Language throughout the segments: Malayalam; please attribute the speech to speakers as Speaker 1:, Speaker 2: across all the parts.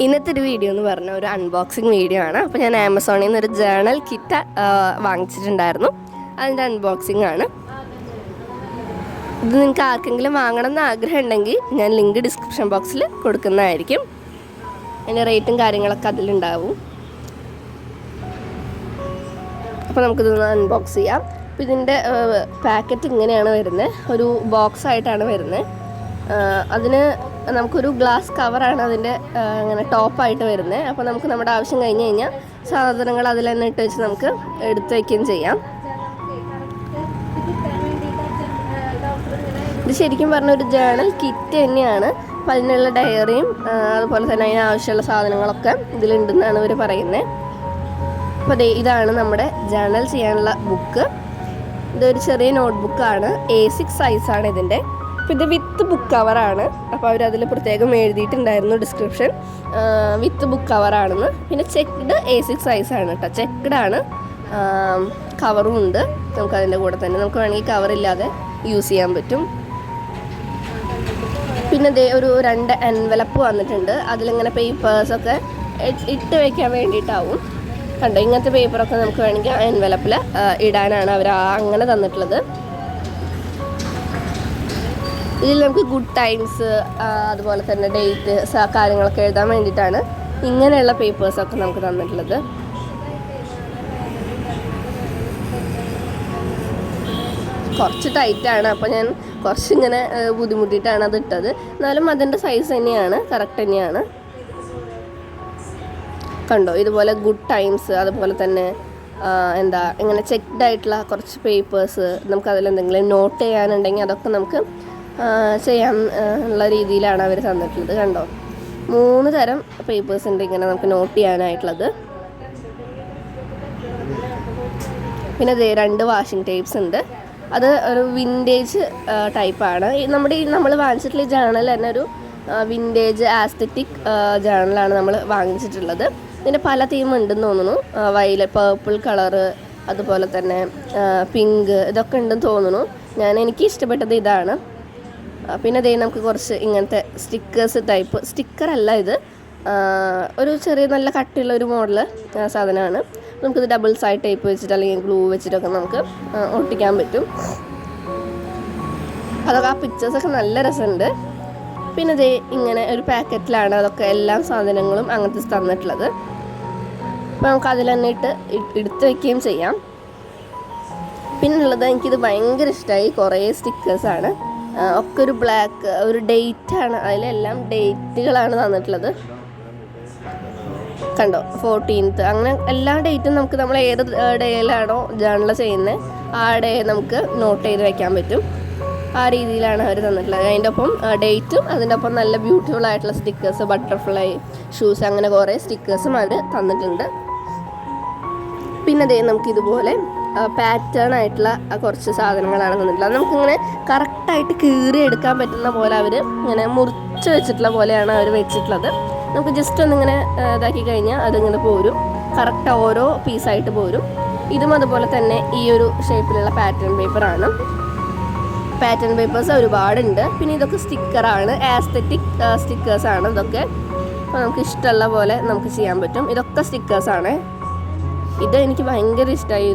Speaker 1: ഇന്നത്തെ ഒരു വീഡിയോ എന്ന് പറഞ്ഞാൽ ഒരു അൺബോക്സിങ് വീഡിയോ ആണ്. അപ്പോൾ ഞാൻ ആമസോണിൽ നിന്ന് ഒരു ജേണൽ കിറ്റ് വാങ്ങിച്ചിട്ടുണ്ടായിരുന്നു. അതിൻ്റെ അൺബോക്സിങ് ആണ്. ഇത് നിങ്ങൾക്ക് ആർക്കെങ്കിലും വാങ്ങണം എന്ന് ആഗ്രഹം ഉണ്ടെങ്കിൽ ഞാൻ ലിങ്ക് ഡിസ്ക്രിപ്ഷൻ ബോക്സിൽ കൊടുക്കുന്നതായിരിക്കും. അതിൻ്റെ റേറ്റും കാര്യങ്ങളൊക്കെ അതിലുണ്ടാവും. അപ്പോൾ നമുക്കിതൊന്ന് അൺബോക്സ് ചെയ്യാം. അപ്പോൾ ഇതിൻ്റെ പാക്കറ്റ് ഇങ്ങനെയാണ് വരുന്നത്. ഒരു ബോക്സ് ആയിട്ടാണ് വരുന്നത്. അതിന് നമുക്കൊരു ഗ്ലാസ് കവറാണ് അതിൻ്റെ അങ്ങനെ ടോപ്പായിട്ട് വരുന്നത്. അപ്പോൾ നമുക്ക് നമ്മുടെ ആവശ്യം കഴിഞ്ഞ് കഴിഞ്ഞാൽ സാധനങ്ങൾ അതിൽ തന്നെ ഇട്ട് വെച്ച് നമുക്ക് എടുത്ത് വയ്ക്കുകയും ചെയ്യാം. ഇത് ശരിക്കും പറഞ്ഞ ഒരു ജേണൽ കിറ്റ് തന്നെയാണ്. അപ്പം അതിനുള്ള ഡയറിയും അതുപോലെ തന്നെ അതിന് ആവശ്യമുള്ള സാധനങ്ങളൊക്കെ ഇതിലുണ്ടെന്നാണ് ഇവർ പറയുന്നത്. അപ്പോൾ ഇതാണ് നമ്മുടെ ജേണൽ ചെയ്യാനുള്ള ബുക്ക്. ഇതൊരു ചെറിയ നോട്ട്ബുക്കാണ്. A6 സൈസാണ് ഇതിൻ്റെ. അപ്പോൾ ഇത് വിത്ത് ബുക്ക് കവറാണ്. അപ്പോൾ അവരതിൽ പ്രത്യേകം എഴുതിയിട്ടുണ്ടായിരുന്നു ഡിസ്ക്രിപ്ഷൻ വിത്ത് ബുക്ക് കവറാണെന്ന്. പിന്നെ ചെക്ക്ഡ് A6 സൈസാണ് കേട്ടോ. ചെക്ക്ഡാണ്. കവറും ഉണ്ട് നമുക്കതിൻ്റെ കൂടെ തന്നെ. നമുക്ക് വേണമെങ്കിൽ കവറില്ലാതെ യൂസ് ചെയ്യാൻ പറ്റും. പിന്നെ ഒരു 2 എൻവലപ്പ് വന്നിട്ടുണ്ട്. അതിലിങ്ങനെ പേപ്പേഴ്സൊക്കെ ഇട്ട് വയ്ക്കാൻ വേണ്ടിയിട്ടാവും. കണ്ടോ, ഇങ്ങനത്തെ പേപ്പറൊക്കെ നമുക്ക് വേണമെങ്കിൽ ആ എൻവലപ്പിൽ ഇടാനാണ് അവർ അങ്ങനെ തന്നിട്ടുള്ളത്. ഇതിൽ നമുക്ക് ഗുഡ് ടൈംസ് അതുപോലെ തന്നെ ഡേറ്റ് കാര്യങ്ങളൊക്കെ എഴുതാൻ വേണ്ടിയിട്ടാണ് ഇങ്ങനെയുള്ള പേപ്പേഴ്സൊക്കെ നമുക്ക് തന്നിട്ടുള്ളത്. കുറച്ച് ടൈറ്റാണ്. അപ്പോൾ ഞാൻ കുറച്ചിങ്ങനെ ബുദ്ധിമുട്ടിയിട്ടാണ് അത് ഇട്ടത്. എന്നാലും അതിൻ്റെ സൈസ് തന്നെയാണ്, കറക്റ്റ് തന്നെയാണ്. കണ്ടോ, ഇതുപോലെ ഗുഡ് ടൈംസ് അതുപോലെ തന്നെ ഇങ്ങനെ ചെക്ക്ഡ് ആയിട്ടുള്ള കുറച്ച് പേപ്പേഴ്സ് നമുക്കതിലെന്തെങ്കിലും നോട്ട് ചെയ്യാനുണ്ടെങ്കിൽ അതൊക്കെ നമുക്ക് ചെയ്യാൻ ഉള്ള രീതിയിലാണ് അവർ തന്നിട്ടുള്ളത്. കണ്ടോ, 3 തരം പേപ്പേഴ്സ് ഉണ്ട് ഇങ്ങനെ നമുക്ക് നോട്ട് ചെയ്യാനായിട്ടുള്ളത്. പിന്നെ 2 വാഷിംഗ് ടേപ്സ് ഉണ്ട്. അത് ഒരു വിൻറ്റേജ് ടൈപ്പാണ്. നമ്മൾ വാങ്ങിച്ചിട്ടുള്ള ജേണൽ തന്നെ ഒരു വിൻറ്റേജ് ആസ്തെറ്റിക് ജേണലാണ് നമ്മൾ വാങ്ങിച്ചിട്ടുള്ളത്. ഇതിൻ്റെ പല തീം ഉണ്ടെന്ന് തോന്നുന്നു. വയലറ്റ്, പേർപ്പിൾ കളറ്, അതുപോലെ തന്നെ പിങ്ക്, ഇതൊക്കെ ഉണ്ടെന്ന് തോന്നുന്നു. എനിക്ക് ഇഷ്ടപ്പെട്ടത് ഇതാണ്. പിന്നെ നമുക്ക് കുറച്ച് ഇങ്ങനത്തെ സ്റ്റിക്കേഴ്സ് ടൈപ്പ് സ്റ്റിക്കറല്ല, ഇത് ഒരു ചെറിയ നല്ല കട്ടിയുള്ള ഒരു മോഡല് സാധനമാണ്. നമുക്കിത് ഡബിൾ സൈഡ് ടേപ്പ് വെച്ചിട്ട് അല്ലെങ്കിൽ ഗ്ലൂ വെച്ചിട്ടൊക്കെ നമുക്ക് ഒട്ടിക്കാൻ പറ്റും. അതൊക്കെ ആ പിക്ചേഴ്സൊക്കെ നല്ല രസമുണ്ട്. പിന്നെ ഇങ്ങനെ ഒരു പാക്കറ്റിലാണ് അതൊക്കെ എല്ലാ സാധനങ്ങളും അങ്ങനത്തെ തന്നിട്ടുള്ളത്. അപ്പോൾ നമുക്ക് അതിൽ തന്നെ എടുത്ത് വയ്ക്കുകയും ചെയ്യാം. പിന്നുള്ളത് എനിക്കിത് ഭയങ്കര ഇഷ്ടമായി. കുറേ സ്റ്റിക്കേഴ്സാണ്. ഒക്കെ ഒരു ബ്ലാക്ക് ഒരു ഡേറ്റാണ്. അതിലെല്ലാം ഡേറ്റുകളാണ് തന്നിട്ടുള്ളത്. കണ്ടോ, 14th അങ്ങനെ എല്ലാ ഡേറ്റും നമുക്ക് നമ്മൾ ഏത് ഡേയിലാണോ ജേണൽ ചെയ്യുന്നത് ആ ഡേ നമുക്ക് നോട്ട് ചെയ്ത് വെക്കാൻ പറ്റും. ആ രീതിയിലാണ് അവർ തന്നിട്ടുള്ളത്. അതിൻ്റെ ഒപ്പം ഡേറ്റും അതിൻ്റെ ഒപ്പം നല്ല ബ്യൂട്ടിഫുൾ ആയിട്ടുള്ള സ്റ്റിക്കേഴ്സ്, ബട്ടർഫ്ലൈ ഷൂസ്, അങ്ങനെ കുറേ സ്റ്റിക്കേഴ്സും അവർ തന്നിട്ടുണ്ട്. പിന്നെ നമുക്കിതുപോലെ പാറ്റേൺ ആയിട്ടുള്ള കുറച്ച് സാധനങ്ങളാണ് തന്നിട്ടുള്ളത്. നമുക്കിങ്ങനെ കറക്റ്റായിട്ട് കീറി എടുക്കാൻ പറ്റുന്ന പോലെ അവർ ഇങ്ങനെ മുറിച്ച് വെച്ചിട്ടുള്ള പോലെയാണ് അവർ വെച്ചിട്ടുള്ളത്. നമുക്ക് ജസ്റ്റ് ഒന്നിങ്ങനെ ഇതാക്കി കഴിഞ്ഞാൽ അതിങ്ങനെ പോരും. കറക്റ്റ് ഓരോ പീസായിട്ട് പോരും. ഇതും അതുപോലെ തന്നെ ഈ ഒരു ഷേപ്പിലുള്ള പാറ്റേൺ പേപ്പറാണ്. പാറ്റേൺ പേപ്പേഴ്സ് ഒരുപാടുണ്ട്. പിന്നെ ഇതൊക്കെ സ്റ്റിക്കറാണ്. ആസ്തെറ്റിക് സ്റ്റിക്കേഴ്സാണ് ഇതൊക്കെ. അപ്പോൾ നമുക്ക് ഇഷ്ടമുള്ള പോലെ നമുക്ക് ചെയ്യാൻ പറ്റും. ഇതൊക്കെ സ്റ്റിക്കേഴ്സാണ്. ഇത് എനിക്ക് ഭയങ്കര ഇഷ്ടമായി.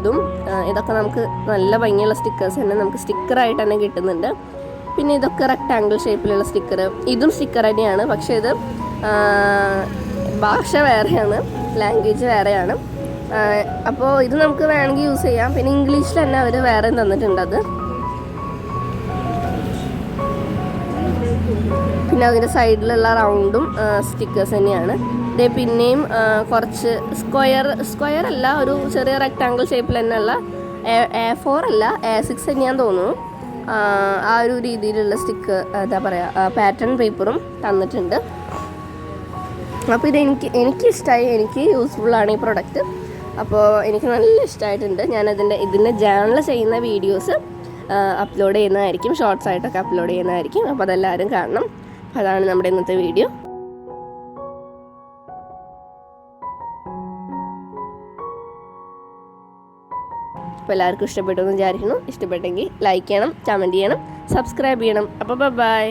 Speaker 1: ഇതൊക്കെ നമുക്ക് നല്ല ഭംഗിയുള്ള സ്റ്റിക്കേഴ്സ് തന്നെ നമുക്ക് സ്റ്റിക്കറായിട്ട് തന്നെ കിട്ടുന്നുണ്ട്. പിന്നെ ഇതൊക്കെ റെക്ടാങ്കിൾ ഷേപ്പിലുള്ള സ്റ്റിക്കർ. ഇതും സ്റ്റിക്കർ തന്നെയാണ്. പക്ഷേ ഇത് ഭാഷ വേറെയാണ്, ലാംഗ്വേജ് വേറെയാണ്. അപ്പോൾ ഇത് നമുക്ക് വേണമെങ്കിൽ യൂസ് ചെയ്യാം. പിന്നെ ഇംഗ്ലീഷിൽ തന്നെ അവർ വേറെ തന്നിട്ടുണ്ട്. അത് പിന്നെ അതിൻ്റെ സൈഡിലുള്ള റൗണ്ടും സ്റ്റിക്കേഴ്സ് തന്നെയാണ്. പിന്നെയും കുറച്ച് സ്ക്വയർ അല്ല, ഒരു ചെറിയ റെക്ടാങ്കിൾ ഷേപ്പിൽ തന്നെയുള്ള A4 അല്ല A6 തന്നെയാന്ന് തോന്നുന്നു. ആ ഒരു രീതിയിലുള്ള പാറ്റേൺ പേപ്പറും തന്നിട്ടുണ്ട്. അപ്പോൾ ഇത് എനിക്ക് ഇഷ്ടമായി. എനിക്ക് യൂസ്ഫുള്ളാണ് ഈ പ്രൊഡക്റ്റ്. അപ്പോൾ എനിക്ക് നല്ല ഇഷ്ടമായിട്ടുണ്ട്. ഇതിൻ്റെ ജേണൽ ചെയ്യുന്ന വീഡിയോസ് അപ്ലോഡ് ചെയ്യുന്നതായിരിക്കും. ഷോർട്സ് ആയിട്ടൊക്കെ അപ്ലോഡ് ചെയ്യുന്നതായിരിക്കും. അപ്പോൾ അതെല്ലാവരും കാണണം. അപ്പോൾ അതാണ് നമ്മുടെ ഇന്നത്തെ വീഡിയോ. അപ്പോൾ എല്ലാവർക്കും ഇഷ്ടപ്പെട്ടു എന്ന് വിചാരിക്കുന്നു. ഇഷ്ടപ്പെട്ടെങ്കിൽ ലൈക്ക് ചെയ്യണം, കമൻറ്റ് ചെയ്യണം, സബ്സ്ക്രൈബ് ചെയ്യണം. അപ്പോൾ ബൈ.